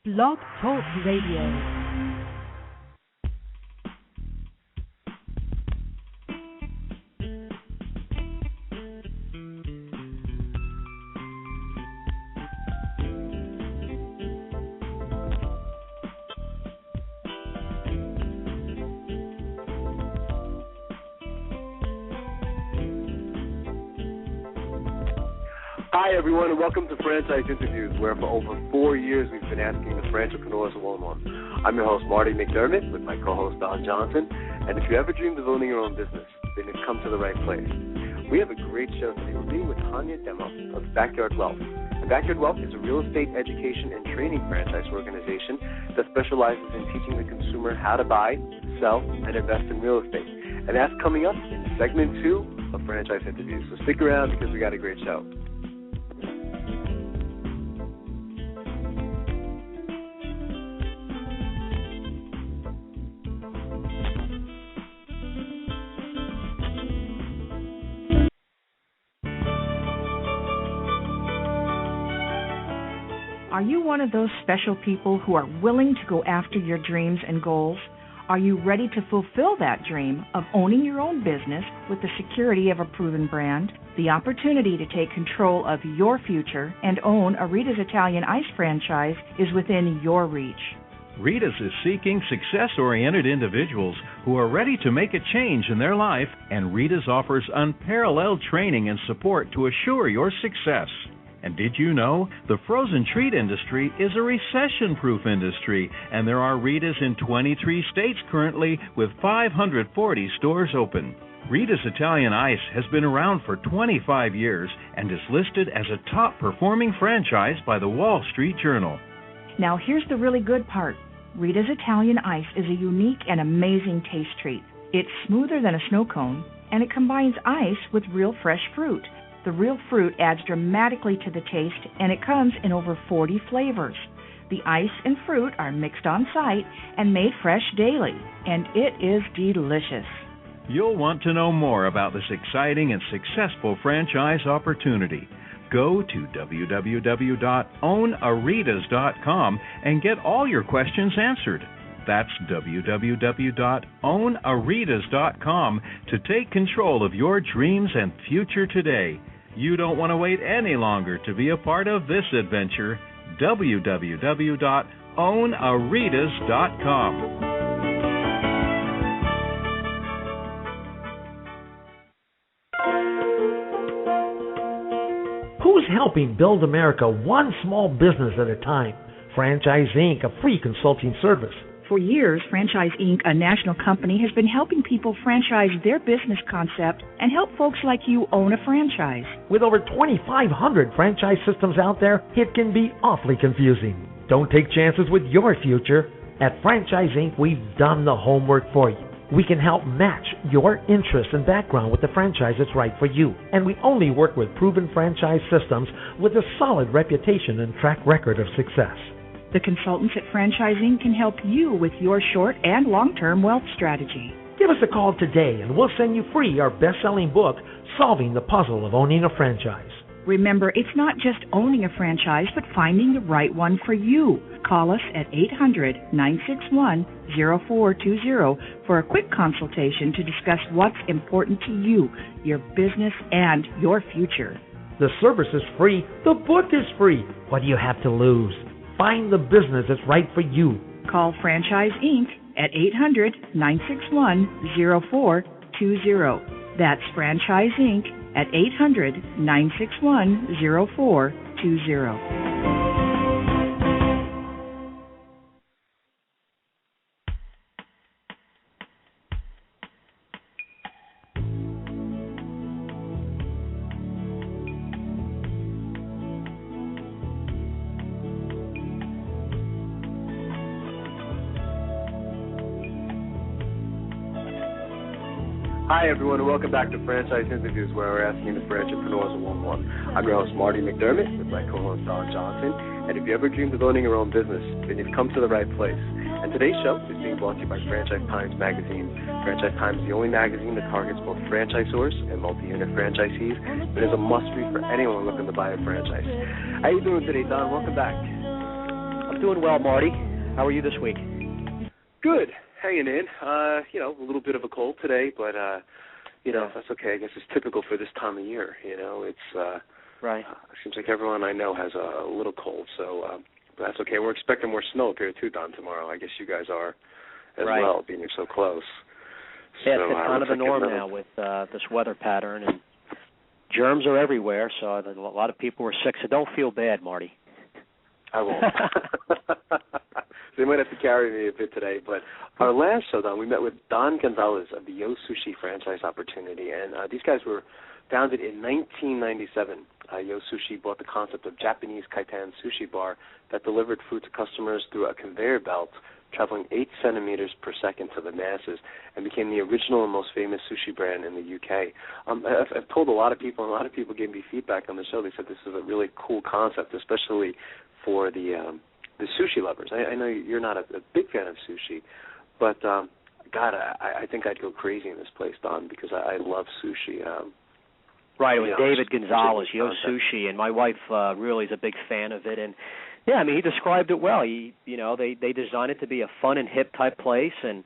Blog Talk Radio. Hi, everyone, and welcome to Franchise Interviews, where for over 4 years we've been asking the entrepreneurs one-on-one. I'm your host, Marty McDermott, with my co-host, Don Johnson. And if you ever dreamed of owning your own business, then you've come to the right place. We have a great show today. We're meeting with Tanya Demo of Backyard Wealth. And Backyard Wealth is a real estate education and training franchise organization that specializes in teaching the consumer how to buy, sell, and invest in real estate. And that's coming up in segment 2 of Franchise Interviews. So stick around because we got a great show. Are you one of those special people who are willing to go after your dreams and goals? Are you ready to fulfill that dream of owning your own business with the security of a proven brand? The opportunity to take control of your future and own a Rita's Italian Ice franchise is within your reach. Rita's is seeking success-oriented individuals who are ready to make a change in their life, and Rita's offers unparalleled training and support to assure your success. And did you know the frozen treat industry is a recession-proof industry, and there are Rita's in 23 states currently with 540 stores open. Rita's Italian Ice has been around for 25 years and is listed as a top-performing franchise by the Wall Street Journal. Now here's the really good part. Rita's Italian Ice is a unique and amazing taste treat. It's smoother than a snow cone, and it combines ice with real fresh fruit. The real fruit adds dramatically to the taste, and it comes in over 40 flavors. The ice and fruit are mixed on site and made fresh daily, and it is delicious. You'll want to know more about this exciting and successful franchise opportunity. Go to www.ownaritas.com and get all your questions answered. That's www.ownaritas.com to take control of your dreams and future today. You don't want to wait any longer to be a part of this adventure. www.ownaritas.com. Who's helping build America one small business at a time? Franchise Inc., a free consulting service. For years, Franchise Inc., a national company, has been helping people franchise their business concept and help folks like you own a franchise. With over 2,500 franchise systems out there, it can be awfully confusing. Don't take chances with your future. At Franchise Inc., we've done the homework for you. We can help match your interests and background with the franchise that's right for you. And we only work with proven franchise systems with a solid reputation and track record of success. The consultants at Franchise Inc. can help you with your short and long-term wealth strategy. Give us a call today and we'll send you free our best-selling book, Solving the Puzzle of Owning a Franchise. Remember, it's not just owning a franchise, but finding the right one for you. Call us at 800-961-0420 for a quick consultation to discuss what's important to you, your business, and your future. The service is free. The book is free. What do you have to lose? Find the business that's right for you. Call Franchise Inc. at 800-961-0420. That's Franchise Inc. at 800-961-0420. Hi, everyone, and welcome back to Franchise Interviews, where we're asking the entrepreneurs one-on-one. I'm your host, Marty McDermott, with my co-host, Don Johnson. And if you ever dreamed of owning your own business, then you've come to the right place. And today's show is being brought to you by Franchise Times Magazine. Franchise Times is the only magazine that targets both franchisors and multi-unit franchisees, but is a must-read for anyone looking to buy a franchise. How you doing today, Don? Welcome back. Doing well, Marty. How are you this week? Good. Hanging in. A little bit of a cold today, but, that's okay. I guess it's typical for this time of year. It's right. It seems like everyone I know has a little cold, so but that's okay. We're expecting more snow up here, too, Don, tomorrow. I guess you guys are as well, being so close. Yeah, it's kind of the norm now with this weather pattern, and germs are everywhere, so a lot of people are sick, so don't feel bad, Marty. I won't. They might have to carry me a bit today, but our last show, Don, we met with Don Gonzalez of the Yo Sushi franchise opportunity, and these guys were founded in 1997. Yo Sushi bought the concept of Japanese kaitan sushi bar that delivered food to customers through a conveyor belt traveling 8 centimeters per second to the masses, and became the original and most famous sushi brand in the UK. I've told a lot of people, and a lot of people gave me feedback on the show. They said this is a really cool concept, especially for the sushi lovers. I know you're not a big fan of sushi, but God, I think I'd go crazy in this place, Don, because I love sushi. Right, it was David Gonzalez, Yo Sushi, and my wife really is a big fan of it. And yeah, I mean, he described it well. They designed it to be a fun and hip type place, and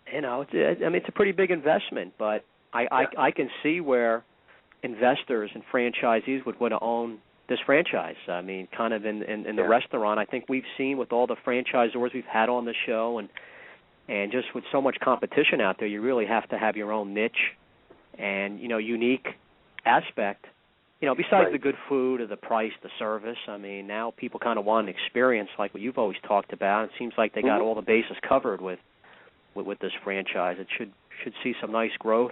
it's a pretty big investment. But I can see where investors and franchisees would want to own this franchise. I mean, kind of in the restaurant. I think we've seen with all the franchisors we've had on the show, and just with so much competition out there, you really have to have your own niche and unique aspect. Besides the good food or the price, the service, I mean, now people kind of want an experience like what you've always talked about. It seems like they got all the bases covered with this franchise. It should see some nice growth.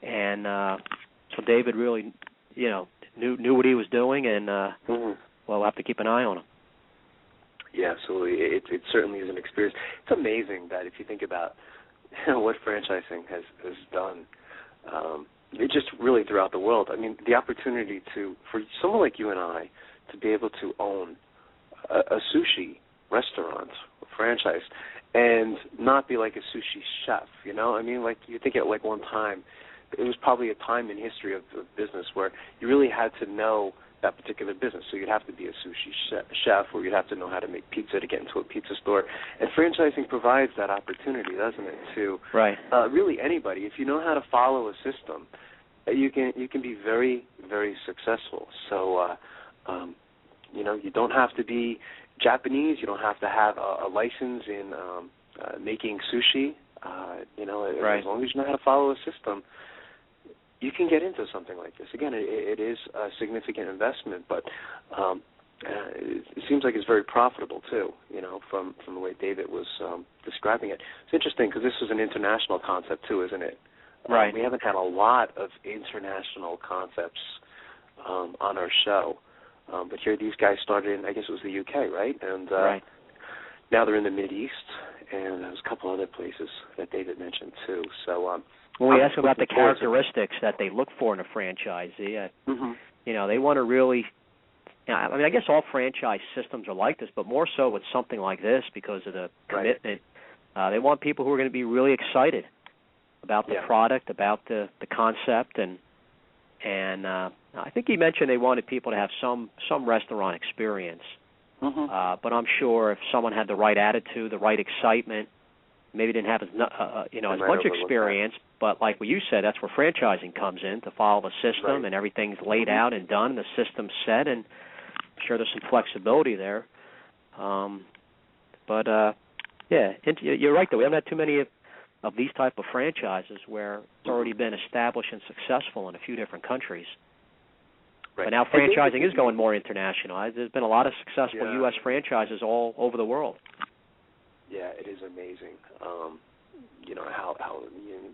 And so David really, knew what he was doing, and we'll have to keep an eye on him. Yeah, absolutely. It certainly is an experience. It's amazing that if you think about what franchising has done, it's just really throughout the world. I mean, the opportunity for someone like you and I to be able to own a sushi restaurant, a franchise, and not be like a sushi chef, I mean, like you think at like one time, it was probably a time in history of business where you really had to know that particular business. So you'd have to be a sushi chef, or you'd have to know how to make pizza to get into a pizza store. And franchising provides that opportunity, doesn't it, to really anybody. If you know how to follow a system, you can be very, very successful. So, you don't have to be Japanese. You don't have to have a license in making sushi. As long as you know how to follow a system, you can get into something like this. Again, it is a significant investment, but it seems like it's very profitable too, from the way David was describing it. It's interesting because this is an international concept too, isn't it? Right. We haven't had a lot of international concepts on our show, but here these guys started in, I guess it was the UK, right? And now they're in the Mideast, and there's a couple other places that David mentioned too. So when we ask about the characteristics that they look for in a franchisee, they want to really, I mean, I guess all franchise systems are like this, but more so with something like this because of the commitment. They want people who are going to be really excited about the product, about the concept, and I think he mentioned they wanted people to have some restaurant experience. But I'm sure if someone had the right attitude, the right excitement, maybe didn't have as much experience, but like what you said, that's where franchising comes in, to follow the system, and everything's laid out and done, and the system's set, and I'm sure there's some flexibility there. You're right, though. We haven't had too many of these type of franchises where it's already been established and successful in a few different countries. But now franchising is going more international. There's been a lot of successful U.S. franchises all over the world. Yeah, it is amazing. How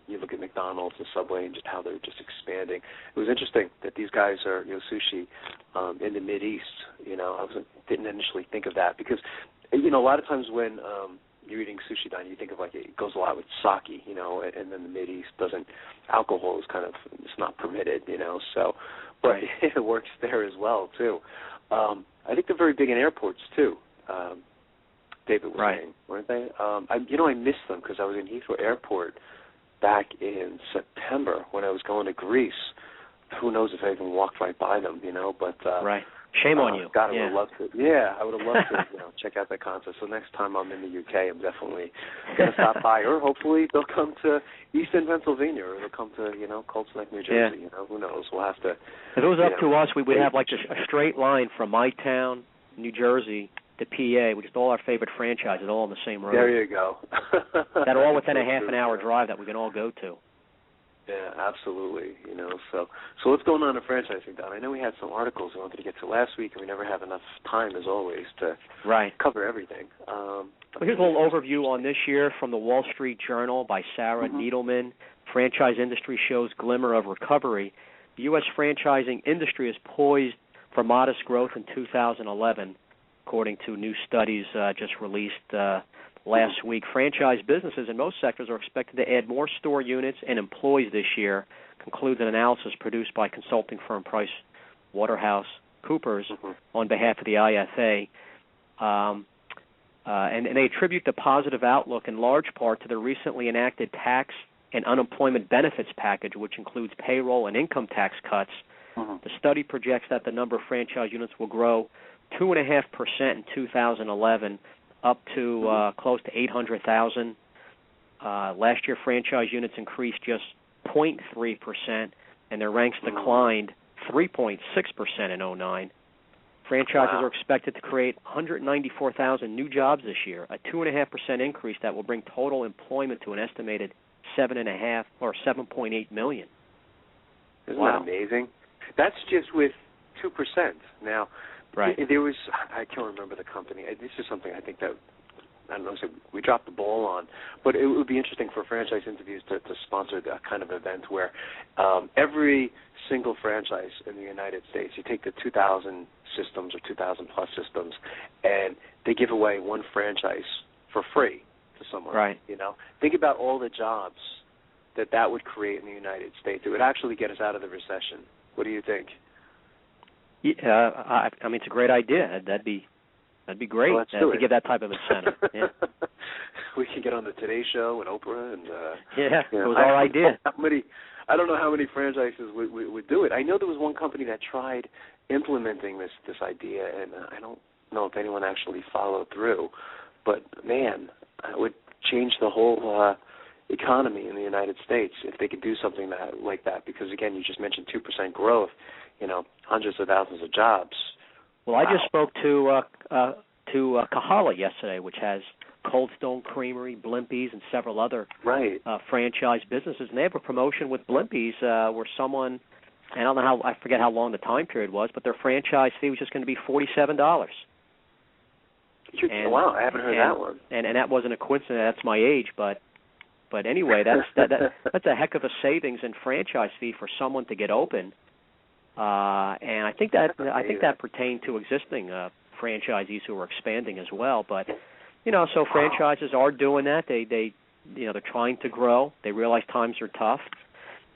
you look at McDonald's and Subway and just how they're just expanding. It was interesting that these guys are sushi in the Mideast. I didn't initially think of that because a lot of times when you're eating sushi, Don, you think of like it goes a lot with sake, and then the Mideast doesn't. Alcohol is it's not permitted, so. But it works there as well too. I think they're very big in airports too. David was saying, weren't they? I missed them because I was in Heathrow Airport back in September when I was going to Greece. Who knows if I even walked right by them, but Shame on you. God, I would have loved to. Yeah, I would have loved to check out that concert. So next time I'm in the UK, I'm definitely going to stop by. Or hopefully they'll come to Eastern Pennsylvania, or they'll come to, Colts Neck, New Jersey. Yeah. Who knows? We'll have to. If it was up to us, we would have like a straight line from my town, New Jersey, to PA, which is all our favorite franchises, all on the same road. There you go. That are all within a half an hour drive that we can all go to. Yeah, absolutely. So what's going on in franchising, Don? I know we had some articles we wanted to get to last week, and we never have enough time, as always, to cover everything. Well, here's a little overview on this year from the Wall Street Journal by Sarah Needleman. Franchise industry shows glimmer of recovery. The U.S. franchising industry is poised for modest growth in 2011, according to new studies just released last week. Franchise businesses in most sectors are expected to add more store units and employees this year, concludes an analysis produced by consulting firm Price Waterhouse Coopers on behalf of the IFA. And they attribute the positive outlook in large part to the recently enacted tax and unemployment benefits package, which includes payroll and income tax cuts. The study projects that the number of franchise units will grow 2.5% in 2011, up to close to 800,000. Last year, franchise units increased just 0.3%, and their ranks declined 3.6% in 2009. Franchises are expected to create 194,000 new jobs this year, a 2.5% increase that will bring total employment to an estimated 7.5 or 7.8 million. Isn't that amazing? That's just with 2%. Now, there was, I can't remember the company. This is something I think that, I don't know, so we dropped the ball on. But it would be interesting for franchise interviews to sponsor that kind of event where every single franchise in the United States, you take the 2,000 systems or 2,000-plus systems, and they give away one franchise for free to someone. Right. Think about all the jobs that would create in the United States. It would actually get us out of the recession. What do you think? Yeah, I mean, it's a great idea. That'd be great to give that type of incentive. Yeah. We can get on the Today Show and Oprah, and it was our idea. I don't know how many franchises would do it. I know there was one company that tried implementing this idea, and I don't know if anyone actually followed through. But man, it would change the whole economy in the United States if they could do something like that. Because again, you just mentioned 2% growth. Hundreds of thousands of jobs. Well, I just spoke to Kahala yesterday, which has Cold Stone Creamery, Blimpies, and several other franchise businesses. And they have a promotion with Blimpies where someone, and I don't know I forget how long the time period was, but their franchise fee was just going to be $47. Wow, I haven't heard that one. And that wasn't a coincidence. That's my age, but anyway, that's a heck of a savings in franchise fee for someone to get open. And I think that pertained to existing franchisees who are expanding as well. But so franchises are doing that. They're trying to grow. They realize times are tough.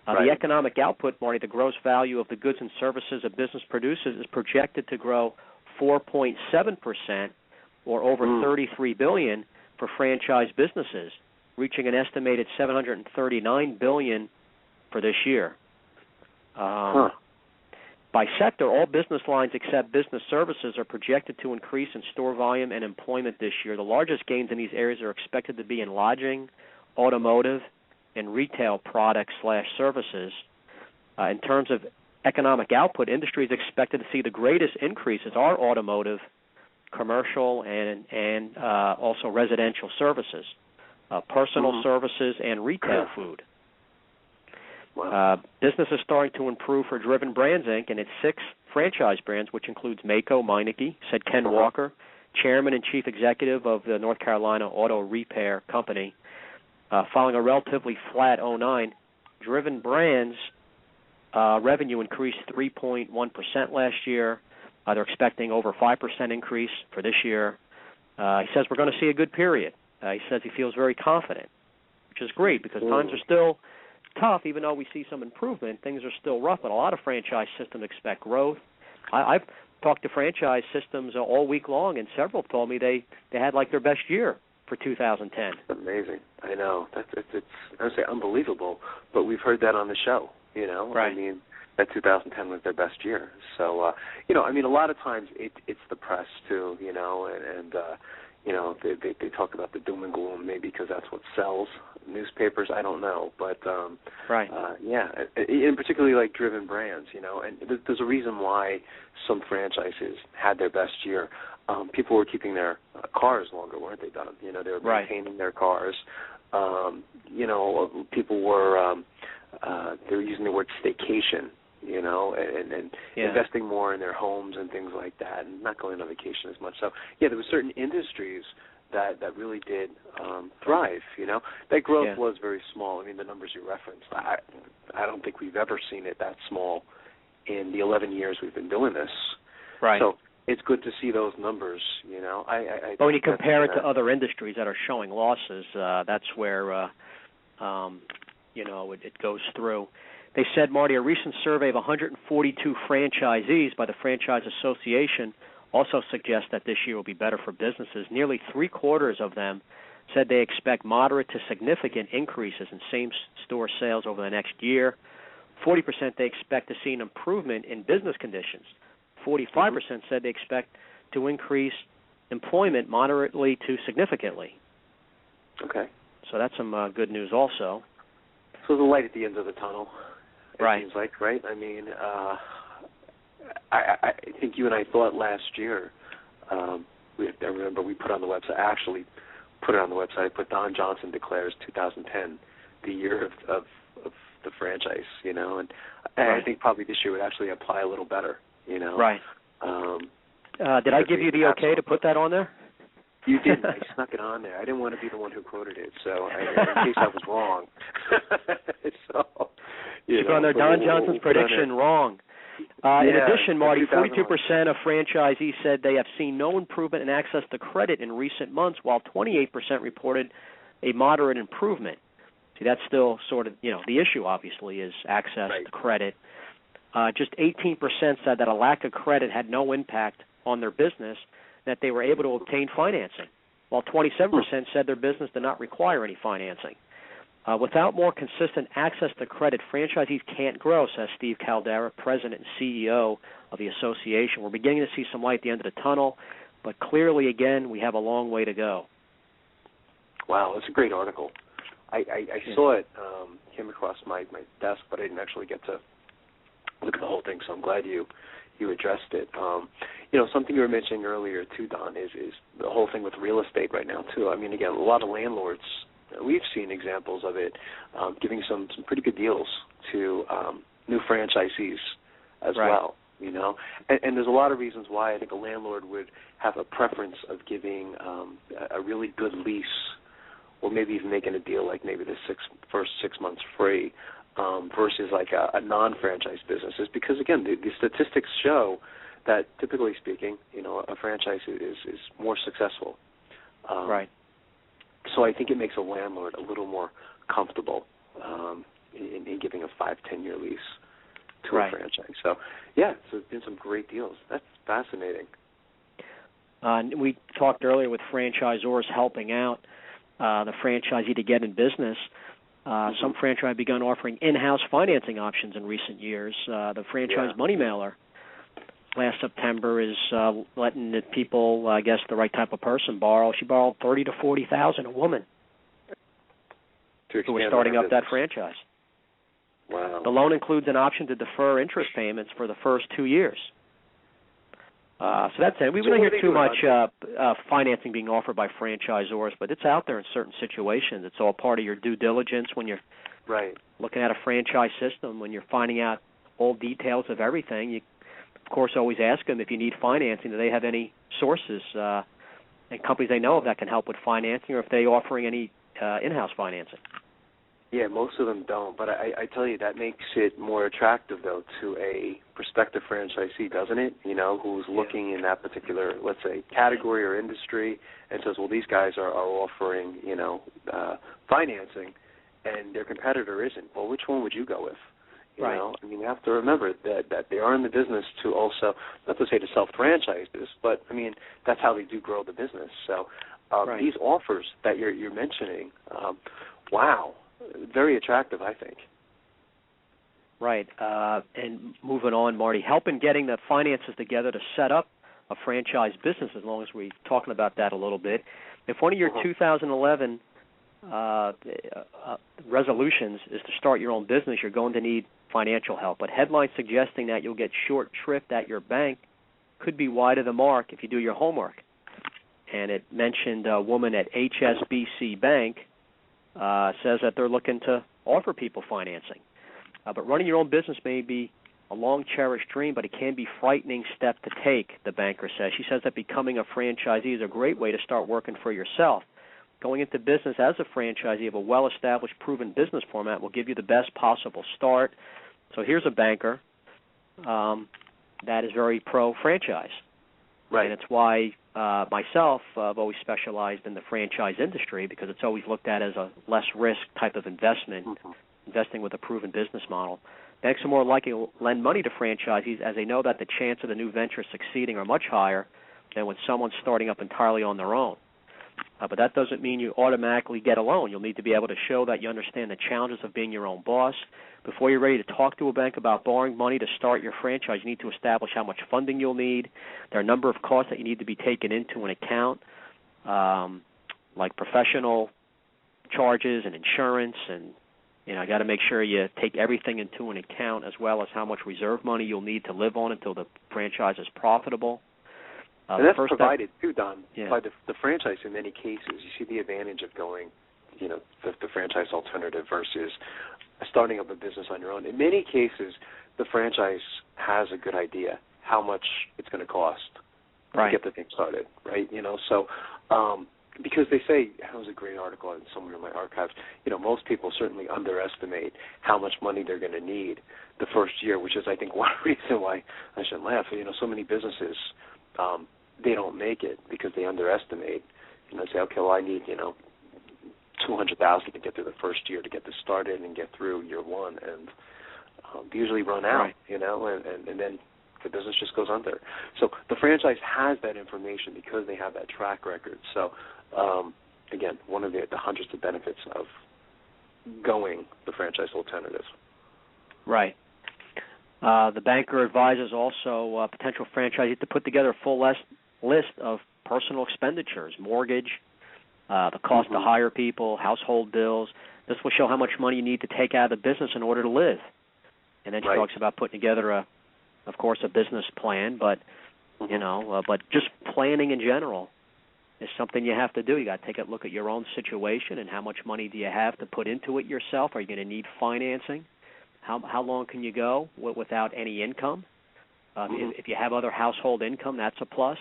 The economic output, Marty, the gross value of the goods and services a business produces, is projected to grow 4.7%, or over $33 billion for franchise businesses, reaching an estimated $739 billion for this year. By sector, all business lines except business services are projected to increase in store volume and employment this year. The largest gains in these areas are expected to be in lodging, automotive, and retail products/services. In terms of economic output, industry is expected to see the greatest increases are automotive, commercial, and also residential services, personal services, and retail food. Business is starting to improve for Driven Brands, Inc. and its 6 franchise brands, which includes Maaco Meineke, said Ken Walker, chairman and chief executive of the North Carolina Auto Repair Company. Following a relatively flat 2009, Driven Brands revenue increased 3.1% last year. They're expecting over 5% increase for this year. He says we're going to see a good period. He says he feels very confident, which is great because times are still tough. Even though we see some improvement, things are still rough, and a lot of franchise systems expect growth. I've talked to franchise systems all week long, and several told me they had like their best year for 2010. Amazing. I know. It's I would say unbelievable, but we've heard that on the show. Right. I mean, that 2010 was their best year. So, you know, I mean, a lot of times it's the press too, you know, and you know, they talk about the doom and gloom maybe because that's what sells newspapers. I don't know, but right, yeah, and particularly like driven brands, you know, and there's a reason why some franchises had their best year. People were keeping their cars longer, weren't they, Don? You know, they were maintaining their cars. You know, people were they were using the word staycation, you know, and investing more in their homes and things like that, and not going on vacation as much. So, yeah, there were certain industries that really did thrive, you know. That growth was very small. I mean, the numbers you referenced, I don't think we've ever seen it that small in the 11 years we've been doing this. Right. So it's good to see those numbers, you know. But when you compare it to other industries that are showing losses, that's where, you know, it goes through. They said, Marty, a recent survey of 142 franchisees by the Franchise Association also suggests that this year will be better for businesses. Nearly three-quarters of them said they expect moderate to significant increases in same-store sales over the next year. 40% they expect to see an improvement in business conditions. 45% said they expect to increase employment moderately to significantly. Okay. So that's some good news also. So the light at the end of the tunnel, it seems like, right? I mean, I think you and I thought last year, I remember we put on the website, actually put it on the website, put Don Johnson declares 2010 the year of the franchise, you know, and I think probably this year would actually apply a little better, you know. Right. Did I give you the okay to put that on there? You didn't. I snuck it on there. I didn't want to be the one who quoted it, so in case I was wrong. So, you put on there, Don Johnson's prediction wrong. In addition, Marty, 42% of franchisees said they have seen no improvement in access to credit in recent months, while 28% reported a moderate improvement. See, that's still sort of, you know, the issue, obviously, is access to credit. Just 18% said that a lack of credit had no impact on their business, that they were able to obtain financing, while 27% said their business did not require any financing. Without more consistent access to credit, franchisees can't grow, says Steve Caldera, president and CEO of the association. We're beginning to see some light at the end of the tunnel, but clearly, again, we have a long way to go. Wow, that's a great article. I saw it, came across my desk, but I didn't actually get to look at the whole thing, so I'm glad you addressed it. You know, something you were mentioning earlier, too, Don, is the whole thing with real estate right now, too. I mean, again, a lot of landlords, we've seen examples of it, giving some pretty good deals to new franchisees as well, you know. And there's a lot of reasons why I think a landlord would have a preference of giving a really good lease, or maybe even making a deal like maybe the first 6 months free, versus like a non-franchise business, is because, again, the statistics show that, typically speaking, you know, a franchise is more successful. Right. So I think it makes a landlord a little more comfortable in giving a 5-10 year lease to a franchise. So, yeah, so there's been some great deals. That's fascinating. We talked earlier with franchisors helping out the franchisee to get in business. Some franchise have begun offering in-house financing options in recent years. The franchise money mailer last September is letting the people, I guess the right type of person, borrow. She borrowed $30,000 to $40,000, a woman who was starting up that franchise. Wow. The loan includes an option to defer interest payments for the first 2 years. So that's it. We don't hear too much financing being offered by franchisors, but it's out there in certain situations. It's all part of your due diligence when you're looking at a franchise system. When you're finding out all details of everything, you, of course, always ask them if you need financing, do they have any sources and companies they know of that can help with financing, or if they're offering any in-house financing. Yeah, most of them don't, but I tell you, that makes it more attractive, though, to a prospective franchisee, doesn't it? You know, who's looking in that particular, let's say, category or industry, and says, well, these guys are offering, you know, financing, and their competitor isn't. Well, which one would you go with? You know, I mean, you have to remember that they are in the business to also, not to say to self-franchise this, but, I mean, that's how they do grow the business. So these offers that you're mentioning, wow, very attractive, I think. Right. And moving on, Marty, helping getting the finances together to set up a franchise business, as long as we're talking about that a little bit. If one of your 2011 resolutions is to start your own business, you're going to need financial help. But headlines suggesting that you'll get short shrift at your bank could be wide of the mark if you do your homework. And it mentioned a woman at HSBC Bank says that they're looking to offer people financing. But running your own business may be a long-cherished dream, but it can be a frightening step to take, the banker says. She says that becoming a franchisee is a great way to start working for yourself. Going into business as a franchisee of a well-established, proven business format will give you the best possible start. So here's a banker that is very pro-franchise. Right. And it's why myself, I've always specialized in the franchise industry, because it's always looked at as a less risk type of investment, investing with a proven business model. Banks are more likely to lend money to franchisees as they know that the chance of the new venture succeeding are much higher than when someone's starting up entirely on their own. But that doesn't mean you automatically get a loan. You'll need to be able to show that you understand the challenges of being your own boss. Before you're ready to talk to a bank about borrowing money to start your franchise, you need to establish how much funding you'll need. There are a number of costs that you need to be taken into an account, like professional charges and insurance, and you got to make sure you take everything into an account, as well as how much reserve money you'll need to live on until the franchise is profitable. And that's provided, too, Don, yeah. by the franchise in many cases. You see the advantage of going, the franchise alternative versus starting up a business on your own. In many cases, the franchise has a good idea how much it's going to cost to get the thing started, right? So because they say, that was a great article somewhere in my archives, most people certainly underestimate how much money they're going to need the first year, which is, I think, one reason why I shouldn't laugh. So many businesses, they don't make it because they underestimate. They say, okay, well, I need, $200,000 to get through the first year to get this started and get through year one, and they usually run out, and then the business just goes under. So the franchise has that information because they have that track record. So, again, one of the hundreds of benefits of going the franchise alternative. Right. The banker advises also potential franchisees to put together a full list of personal expenditures, mortgage, the cost to hire people, household bills. This will show how much money you need to take out of the business in order to live. And then she talks about putting together, of course, a business plan, but but just planning in general is something you have to do. You got to take a look at your own situation and how much money do you have to put into it yourself. Are you going to need financing? How long can you go without any income? If you have other household income, that's a plus.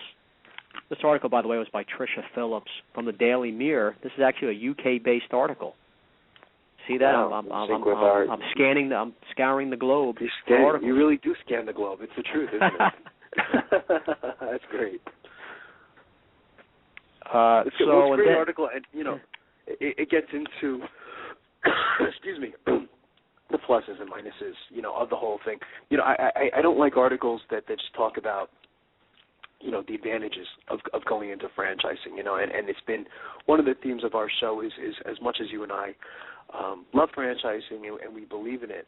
This article, by the way, was by Tricia Phillips from the Daily Mirror. This is actually a UK-based article. See that? Wow. I'm scanning. I'm scouring the globe. You really do scan the globe. It's the truth, isn't it? That's great. It's a great article, and it gets into excuse me, the pluses and minuses, of the whole thing. I don't like articles that just talk about the advantages of going into franchising, and it's been one of the themes of our show is as much as you and I love franchising and we believe in it.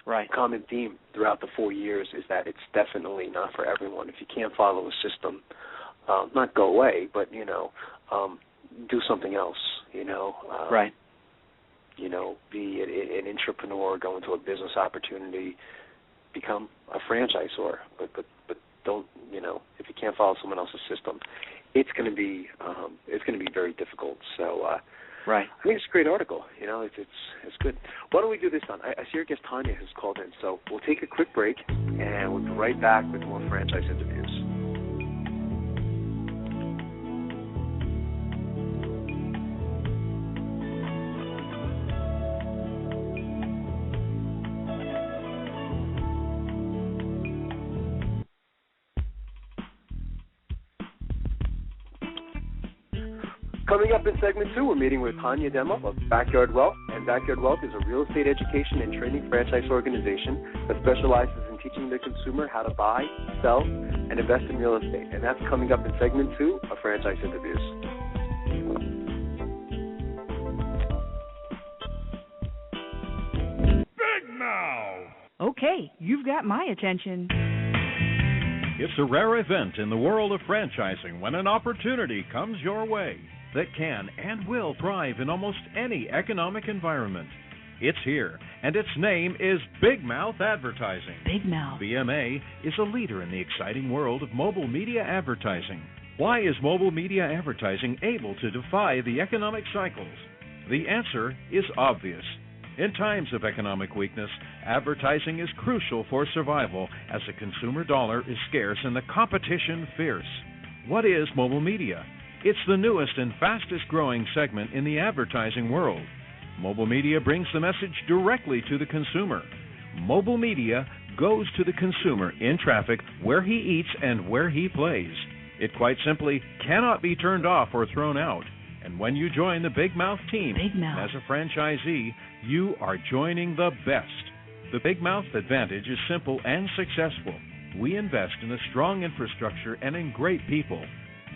Right. Common theme throughout the 4 years is that it's definitely not for everyone. If you can't follow a system, not go away, but do something else. Right. Be an entrepreneur, go into a business opportunity, become a franchisor, but don't, if you can't follow someone else's system, it's going to be very difficult. So right. I think it's a great article. It's good. Why don't we do this, Don? I see our guest Tanya has called in, so we'll take a quick break and we'll be right back with more franchise interviews. Coming up in segment 2, we're meeting with Tanya Demo of Backyard Wealth, and Backyard Wealth is a real estate education and training franchise organization that specializes in teaching the consumer how to buy, sell, and invest in real estate. And that's coming up in segment 2 of Franchise Interviews. Big Mouth! Okay, you've got my attention. It's a rare event in the world of franchising when an opportunity comes your way that can and will thrive in almost any economic environment. It's here, and its name is Big Mouth Advertising. Big Mouth. BMA is a leader in the exciting world of mobile media advertising. Why is mobile media advertising able to defy the economic cycles? The answer is obvious. In times of economic weakness, advertising is crucial for survival as the consumer dollar is scarce and the competition fierce. What is mobile media? It's the newest and fastest growing segment in the advertising world. Mobile media brings the message directly to the consumer. Mobile media goes to the consumer in traffic, where he eats and where he plays. It quite simply cannot be turned off or thrown out. And when you join the Big Mouth team as a franchisee, you are joining the best. The Big Mouth advantage is simple and successful. We invest in a strong infrastructure and in great people.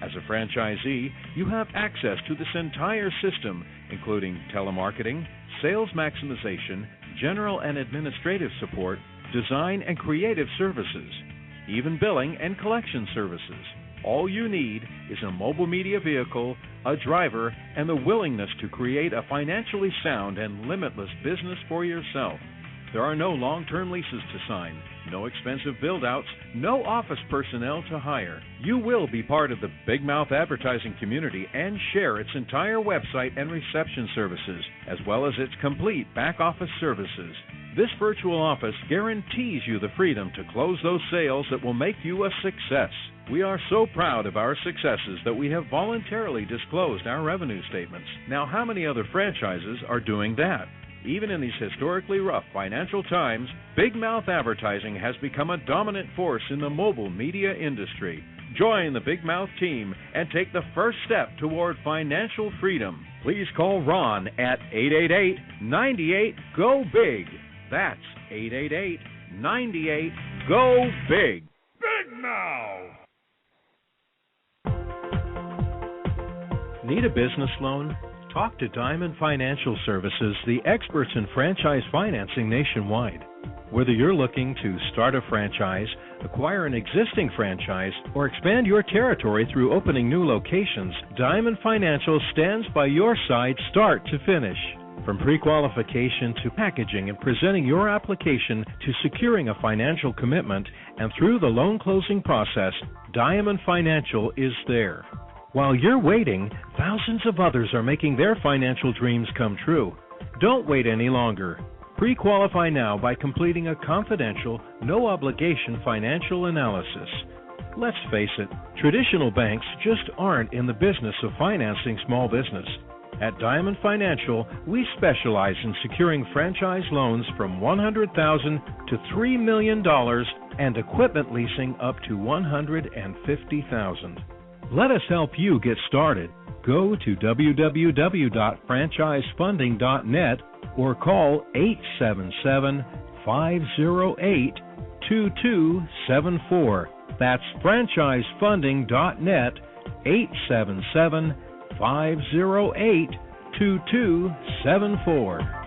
As a franchisee, you have access to this entire system, including telemarketing, sales maximization, general and administrative support, design and creative services, even billing and collection services. All you need is a mobile media vehicle, a driver, and the willingness to create a financially sound and limitless business for yourself. There are no long-term leases to sign, no expensive build-outs, no office personnel to hire. You will be part of the Big Mouth advertising community and share its entire website and reception services, as well as its complete back-office services. This virtual office guarantees you the freedom to close those sales that will make you a success. We are so proud of our successes that we have voluntarily disclosed our revenue statements. Now, how many other franchises are doing that? Even in these historically rough financial times, Big Mouth Advertising has become a dominant force in the mobile media industry. Join the Big Mouth team and take the first step toward financial freedom. Please call Ron at 888-98-GO-BIG. That's 888-98-GO-BIG. Big Mouth! Need a business loan? Talk to Diamond Financial Services, the experts in franchise financing nationwide. Whether you're looking to start a franchise, acquire an existing franchise, or expand your territory through opening new locations, Diamond Financial stands by your side start to finish. From pre-qualification to packaging and presenting your application to securing a financial commitment and through the loan closing process, Diamond Financial is there. While you're waiting, thousands of others are making their financial dreams come true. Don't wait any longer. Pre-qualify now by completing a confidential, no-obligation financial analysis. Let's face it, traditional banks just aren't in the business of financing small business. At Diamond Financial, we specialize in securing franchise loans from $100,000 to $3 million and equipment leasing up to $150,000. Let us help you get started. Go to www.franchisefunding.net or call 877-508-2274. That's franchisefunding.net, 877-508-2274.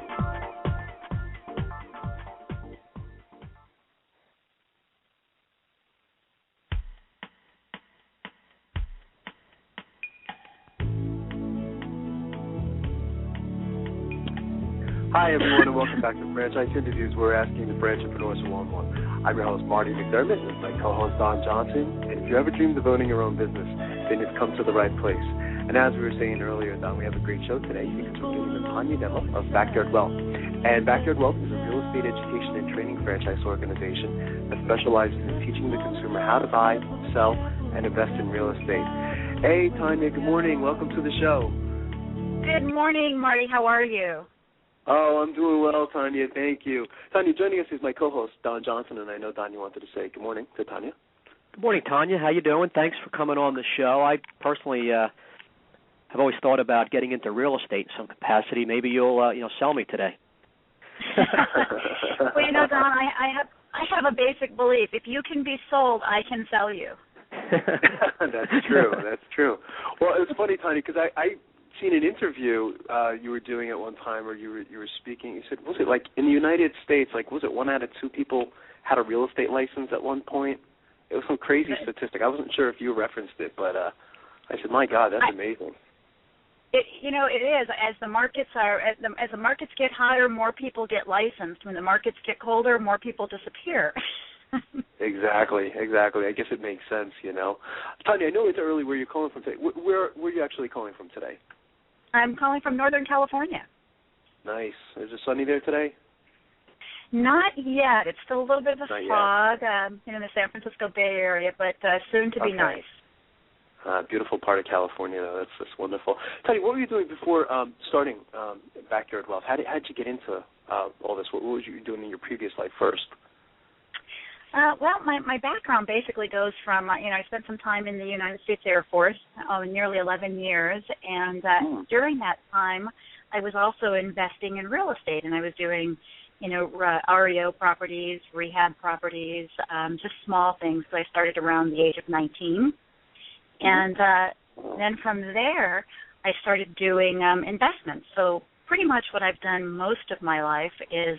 Hi, everyone, and welcome back to Franchise Interviews. We're asking the entrepreneurs one-on-one. I'm your host, Marty McDermott, with my co-host, Don Johnson. And if you ever dreamed of owning your own business, then you've come to the right place. And as we were saying earlier, Don, we have a great show today because we're getting the Tanya demo of Backyard Wealth. And Backyard Wealth is a real estate education and training franchise organization that specializes in teaching the consumer how to buy, sell, and invest in real estate. Hey, Tanya, good morning. Welcome to the show. Good morning, Marty. How are you? Oh, I'm doing well, Tanya. Thank you. Tanya, joining us is my co-host, Don Johnson, and I know, Don, you wanted to say good morning to Tanya. Good morning, Tanya. How you doing? Thanks for coming on the show. I personally have always thought about getting into real estate in some capacity. Maybe you'll sell me today. Well, Don, I have a basic belief. If you can be sold, I can sell you. That's true. That's true. Well, it's funny, Tanya, because I seen an interview you were doing at one time, or you were speaking. You said, was it like in the United States, like was it 1 out of 2 people had a real estate license at one point? It was some crazy statistic. I wasn't sure if you referenced it, but I said, my God, that's amazing. It is. As the markets get hotter, more people get licensed. When the markets get colder, more people disappear. Exactly. I guess it makes sense, you know. Tanya, I know it's early where you're calling from today. Where are you actually calling from today? I'm calling from Northern California. Nice. Is it sunny there today? Not yet. It's still a little bit of a fog in the San Francisco Bay Area, but soon to be nice. Beautiful part of California, though. That's just wonderful. Tanya, what were you doing before starting Backyard Wealth? How did you get into all this? What was you doing in your previous life first? Well, my background basically goes from, I spent some time in the United States Air Force, nearly 11 years, and during that time, I was also investing in real estate, and I was doing, REO properties, rehab properties, just small things. So I started around the age of 19, and then from there, I started doing investments. So pretty much what I've done most of my life is,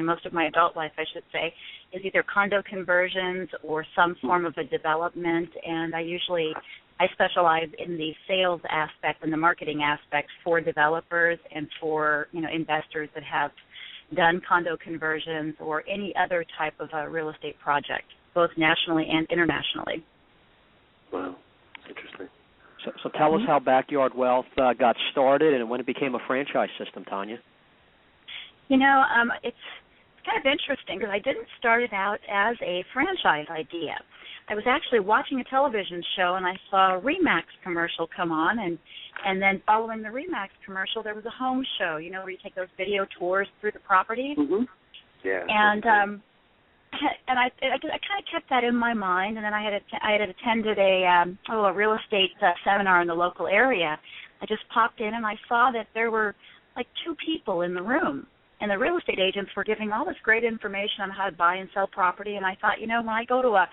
most of my adult life, I should say, is either condo conversions or some form of a development, and I specialize in the sales aspect and the marketing aspect for developers and for, investors that have done condo conversions or any other type of a real estate project, both nationally and internationally. Wow, that's interesting. So tell us how Backyard Wealth got started and when it became a franchise system, Tanya. It's kind of interesting because I didn't start it out as a franchise idea. I was actually watching a television show and I saw a RE/MAX commercial come on, and then following the RE/MAX commercial, there was a home show, where you take those video tours through the properties. Mm-hmm. Yeah. And I kind of kept that in my mind, and then I had attended a real estate seminar in the local area. I just popped in and I saw that there were like 2 people in the room. And the real estate agents were giving all this great information on how to buy and sell property. And I thought, when I go to a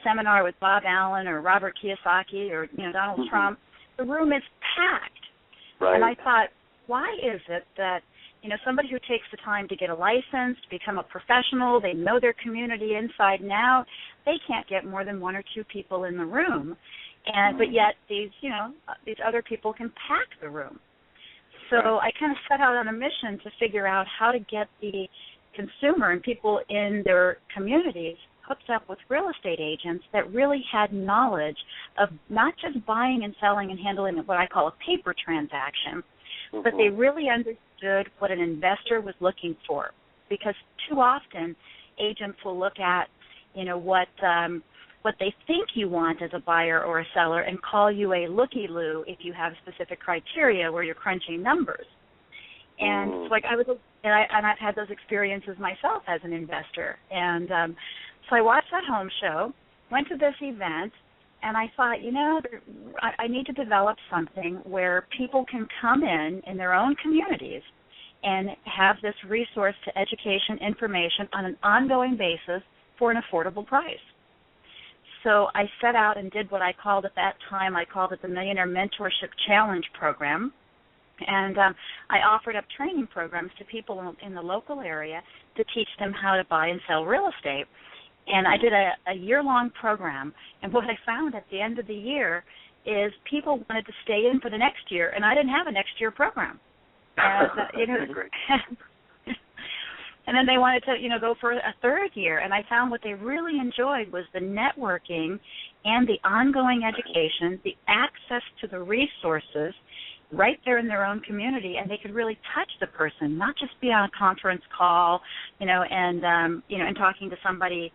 seminar with Bob Allen or Robert Kiyosaki or, Donald Trump, the room is packed. Right. And I thought, why is it that, somebody who takes the time to get a license, to become a professional, they know their community inside and out, they can't get more than 1 or 2 people in the room. But yet these other people can pack the room. So I kind of set out on a mission to figure out how to get the consumer and people in their communities hooked up with real estate agents that really had knowledge of not just buying and selling and handling what I call a paper transaction, but they really understood what an investor was looking for. Because too often agents will look at, what they think you want as a buyer or a seller and call you a looky-loo if you have specific criteria where you're crunching numbers. And so I've had those experiences myself as an investor. And so I watched that home show, went to this event, and I thought, I need to develop something where people can come in their own communities and have this resource to education information on an ongoing basis for an affordable price. So I set out and did what I called at that time, I called it the Millionaire Mentorship Challenge Program. And I offered up training programs to people in the local area to teach them how to buy and sell real estate. And I did a year-long program. And what I found at the end of the year is people wanted to stay in for the next year, and I didn't have a next year program. And, and then they wanted to, go for a third year. And I found what they really enjoyed was the networking and the ongoing education, the access to the resources right there in their own community, and they could really touch the person, not just be on a conference call, and talking to somebody,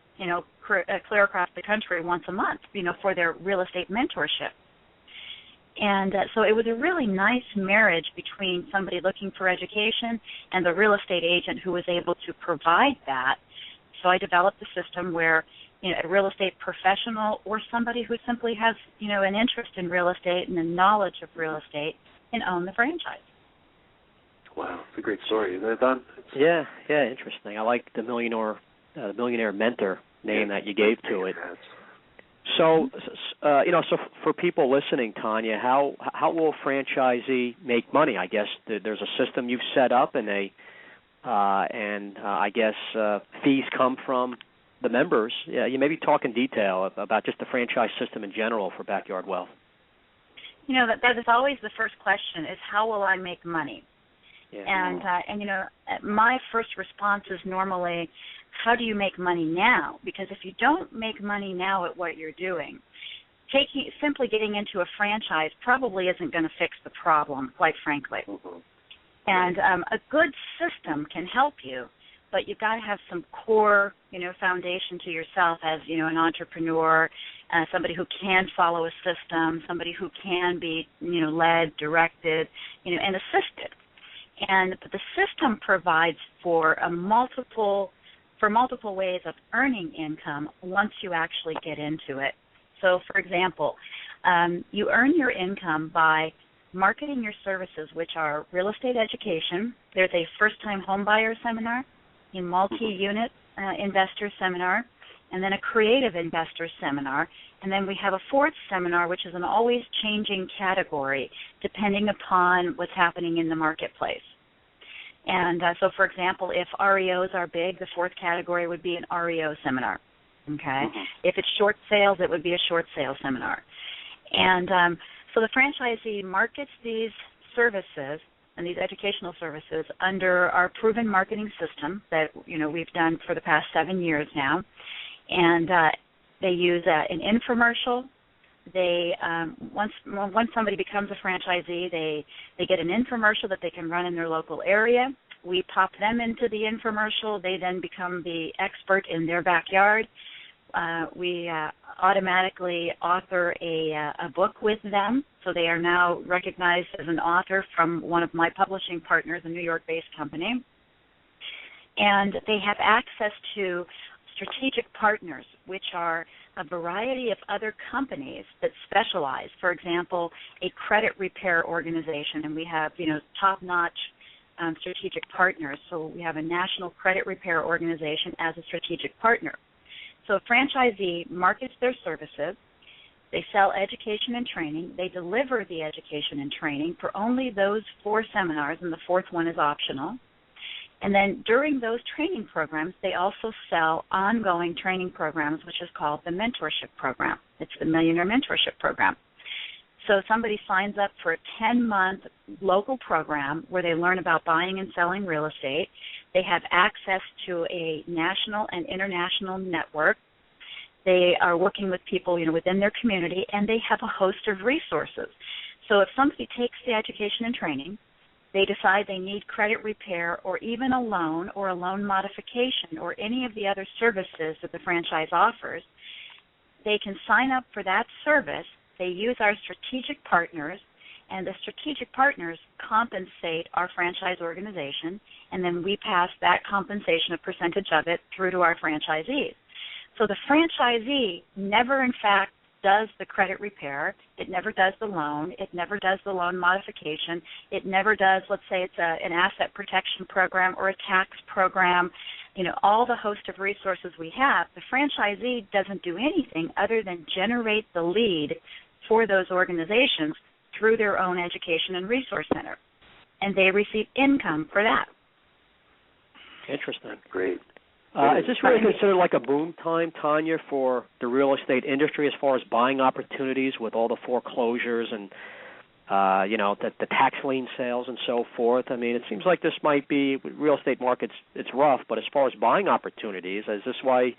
clear across the country once a month, for their real estate mentorship. And so it was a really nice marriage between somebody looking for education and the real estate agent who was able to provide that. So I developed a system where, a real estate professional or somebody who simply has, an interest in real estate and a knowledge of real estate can own the franchise. Wow, it's a great story, isn't it, Don? Yeah, interesting. I like the millionaire mentor name that you gave to it. So, so for people listening, Tanya, how will a franchisee make money? I guess there's a system you've set up, and I guess fees come from the members. Yeah, you maybe talk in detail about just the franchise system in general for Backyard Wealth. That is always the first question: is how will I make money? Yeah. And my first response is normally, how do you make money now? Because if you don't make money now at what you're doing, simply getting into a franchise probably isn't going to fix the problem, quite frankly. Mm-hmm. And a good system can help you, but you've got to have some core, foundation to yourself as, an entrepreneur, somebody who can follow a system, somebody who can be, led, directed, and assisted. But the system provides for multiple ways of earning income once you actually get into it. So, for example, you earn your income by marketing your services, which are real estate education. There's a first-time home buyer seminar, a multi-unit investor seminar, and then a creative investor seminar. And then we have a fourth seminar, which is an always changing category depending upon what's happening in the marketplace. And so, for example, if REOs are big, the fourth category would be an REO seminar. Okay? Mm-hmm. If it's short sales, it would be a short sales seminar. And so the franchisee markets these services and these educational services under our proven marketing system that we've done for the past 7 years now. And they use an infomercial. They once somebody becomes a franchisee, they get an infomercial that they can run in their local area. We pop them into the infomercial. They then become the expert in their backyard. We automatically author a book with them, so they are now recognized as an author from one of my publishing partners, a New York-based company. And they have access to strategic partners, which are a variety of other companies that specialize. For example, a credit repair organization, and we have, top-notch strategic partners. So we have a national credit repair organization as a strategic partner. So a franchisee markets their services. They sell education and training. They deliver the education and training for only those 4 seminars, and the fourth one is optional. And then during those training programs, they also sell ongoing training programs, which is called the mentorship program. It's the Millionaire Mentorship Program. So somebody signs up for a 10-month local program where they learn about buying and selling real estate. They have access to a national and international network. They are working with people, within their community, and they have a host of resources. So if somebody takes the education and training, they decide they need credit repair or even a loan or a loan modification or any of the other services that the franchise offers, they can sign up for that service. They use our strategic partners, and the strategic partners compensate our franchise organization, and then we pass that compensation, a percentage of it, through to our franchisees. So the franchisee never, in fact, does the credit repair. It never does the loan. It never does the loan modification. It never does, let's say it's an asset protection program or a tax program. All the host of resources we have, the franchisee doesn't do anything other than generate the lead for those organizations through their own education and resource center. And they receive income for that. Interesting. Great. Is this really considered like a boom time, Tanya, for the real estate industry as far as buying opportunities with all the foreclosures and, the tax lien sales and so forth? I mean, it seems like this might be, real estate markets, it's rough, but as far as buying opportunities, is this why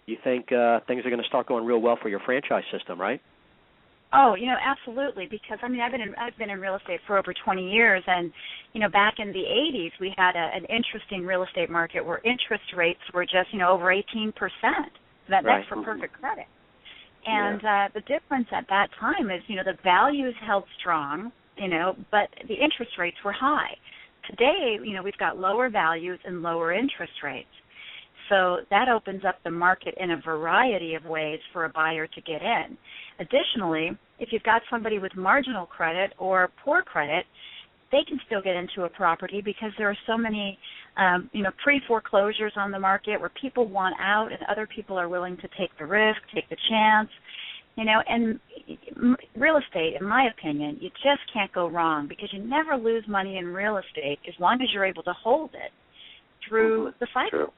you think things are going to start going real well for your franchise system, right? Oh, absolutely. Because I've been in real estate for over 20 years, and back in the 80s, we had an interesting real estate market where interest rates were just over 18%. That's for perfect credit. And the difference at that time is the values held strong, but the interest rates were high. Today, we've got lower values and lower interest rates. So that opens up the market in a variety of ways for a buyer to get in. Additionally, if you've got somebody with marginal credit or poor credit, they can still get into a property because there are so many, pre-foreclosures on the market where people want out and other people are willing to take the risk, take the chance. And real estate, in my opinion, you just can't go wrong because you never lose money in real estate as long as you're able to hold it through the cycle.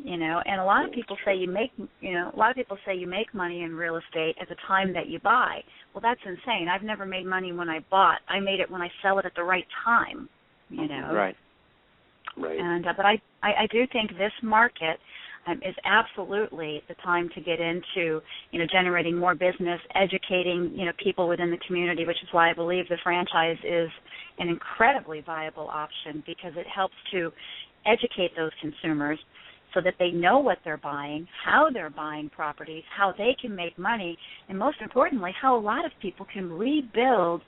And a lot of people say you make money in real estate at the time that you buy. Well, that's insane. I've never made money when I bought. I made it when I sell it at the right time. Right. And but I do think this market is absolutely the time to get into, generating more business, educating, people within the community, which is why I believe the franchise is an incredibly viable option because it helps to educate those consumers so that they know what they're buying, how they're buying properties, how they can make money, and most importantly, how a lot of people can rebuild,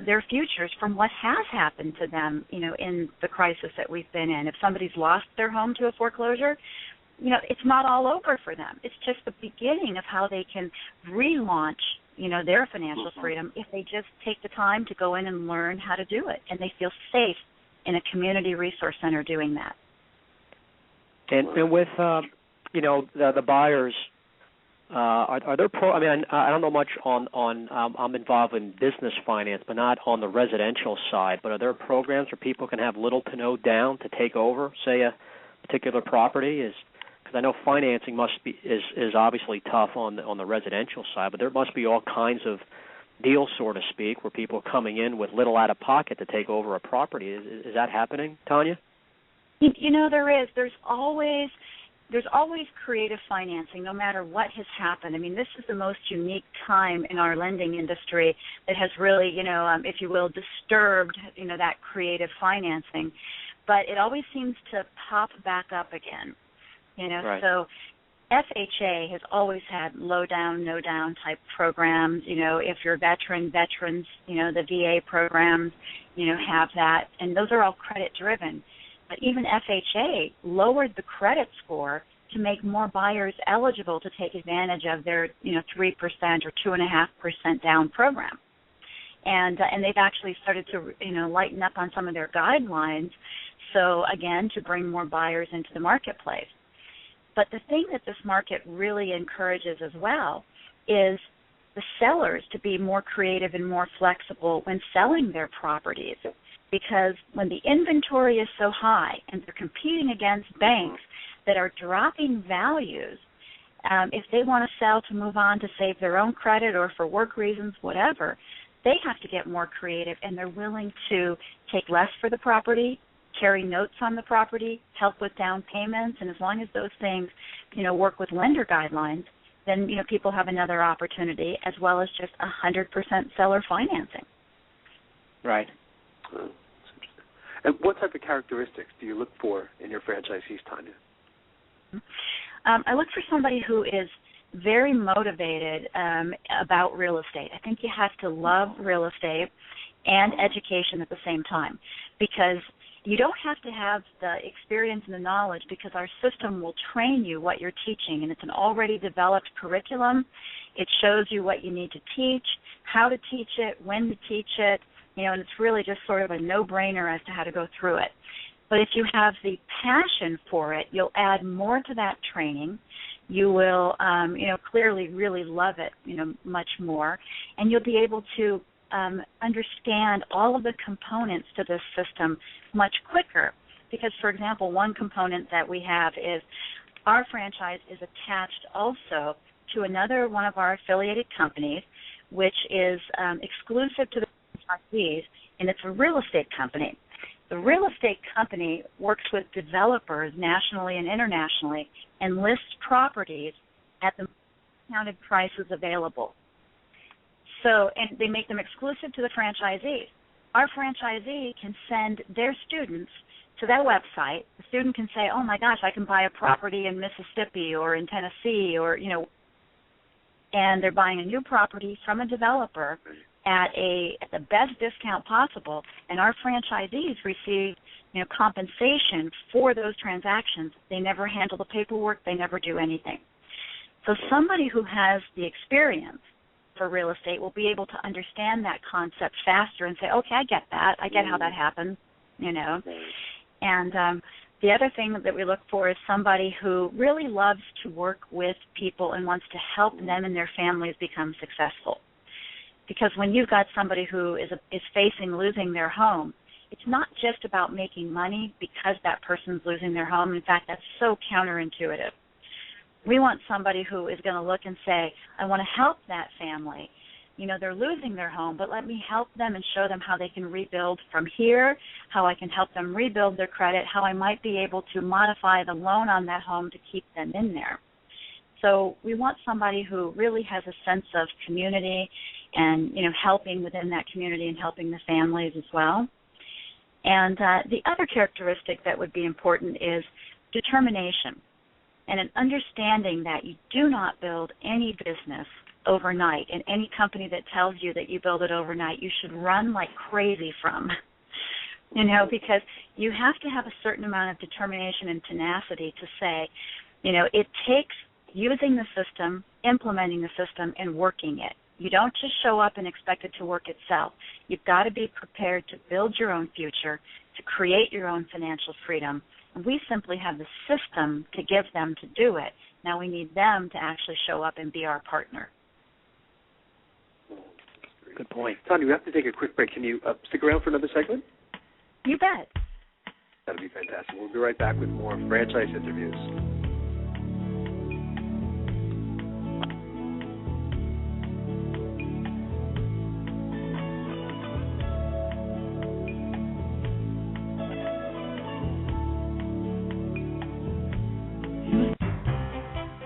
their futures from what has happened to them, in the crisis that we've been in. If somebody's lost their home to a foreclosure, it's not all over for them. It's just the beginning of how they can relaunch, their financial freedom if they just take the time to go in and learn how to do it, and they feel safe in a community resource center doing that. And with the buyers, are there I don't know much on I'm involved in business finance, but not on the residential side. But are there programs where people can have little to no down to take over, say, a particular property? Because I know financing is obviously tough on the residential side, but there must be all kinds of deals, so to speak, where people are coming in with little out of pocket to take over a property. Is that happening, Tanya? There is. There's always creative financing, no matter what has happened. I mean, this is the most unique time in our lending industry that has really, if you will, disturbed, that creative financing. But it always seems to pop back up again, Right. So FHA has always had low down, no down type programs. If you're veterans, the VA programs, have that. And those are all credit driven. But even FHA lowered the credit score to make more buyers eligible to take advantage of their, 3% or 2.5% down program. And they've actually started to, lighten up on some of their guidelines. So, again, to bring more buyers into the marketplace. But the thing that this market really encourages as well is the sellers to be more creative and more flexible when selling their properties. Because when the inventory is so high and they're competing against banks that are dropping values, if they want to sell to move on to save their own credit or for work reasons, whatever, they have to get more creative, and they're willing to take less for the property, carry notes on the property, help with down payments, and as long as those things, work with lender guidelines, then, people have another opportunity as well as just 100% seller financing. Right. And what type of characteristics do you look for in your franchisees, Tanya? I look for somebody who is very motivated about real estate. I think you have to love real estate and education at the same time, because you don't have to have the experience and the knowledge, because our system will train you what you're teaching, and it's an already developed curriculum. It shows you what you need to teach, how to teach it, when to teach it, and it's really just sort of a no-brainer as to how to go through it. But if you have the passion for it, you'll add more to that training. You will, clearly really love it, much more. And you'll be able to understand all of the components to this system much quicker. Because, for example, one component that we have is our franchise is attached also to another one of our affiliated companies, which is exclusive to the franchisees, and it's a real estate company. The real estate company works with developers nationally and internationally and lists properties at the discounted prices available. So, and they make them exclusive to the franchisees. Our franchisee can send their students to that website. The student can say, oh my gosh, I can buy a property in Mississippi or in Tennessee or, and they're buying a new property from a developer at the best discount possible, and our franchisees receive, compensation for those transactions. They never handle the paperwork. They never do anything. So somebody who has the experience, for real estate will be able to understand that concept faster and say, okay, I get that. I get how that happens, you know. And the other thing that we look for is somebody who really loves to work with people and wants to help them and their families become successful. Because when you've got somebody who is facing losing their home, it's not just about making money because that person's losing their home. In fact, that's so counterintuitive. We want somebody who is going to look and say, I want to help that family. You know, they're losing their home, but let me help them and show them how they can rebuild from here, how I can help them rebuild their credit, how I might be able to modify the loan on that home to keep them in there. So we want somebody who really has a sense of community and, you know, helping within that community and helping the families as well. And the other characteristic that would be important is determination and an understanding that you do not build any business overnight, and any company that tells you that you build it overnight, you should run like crazy from, you know, because you have to have a certain amount of determination and tenacity to say, you know, it takes using the system, implementing the system, and working it. You don't just show up and expect it to work itself. You've got to be prepared to build your own future, to create your own financial freedom. And we simply have the system to give them to do it. Now we need them to actually show up and be our partner. Good point. Tanya, we have to take a quick break. Can you stick around for another segment? You bet. That'll be fantastic. We'll be right back with more franchise interviews.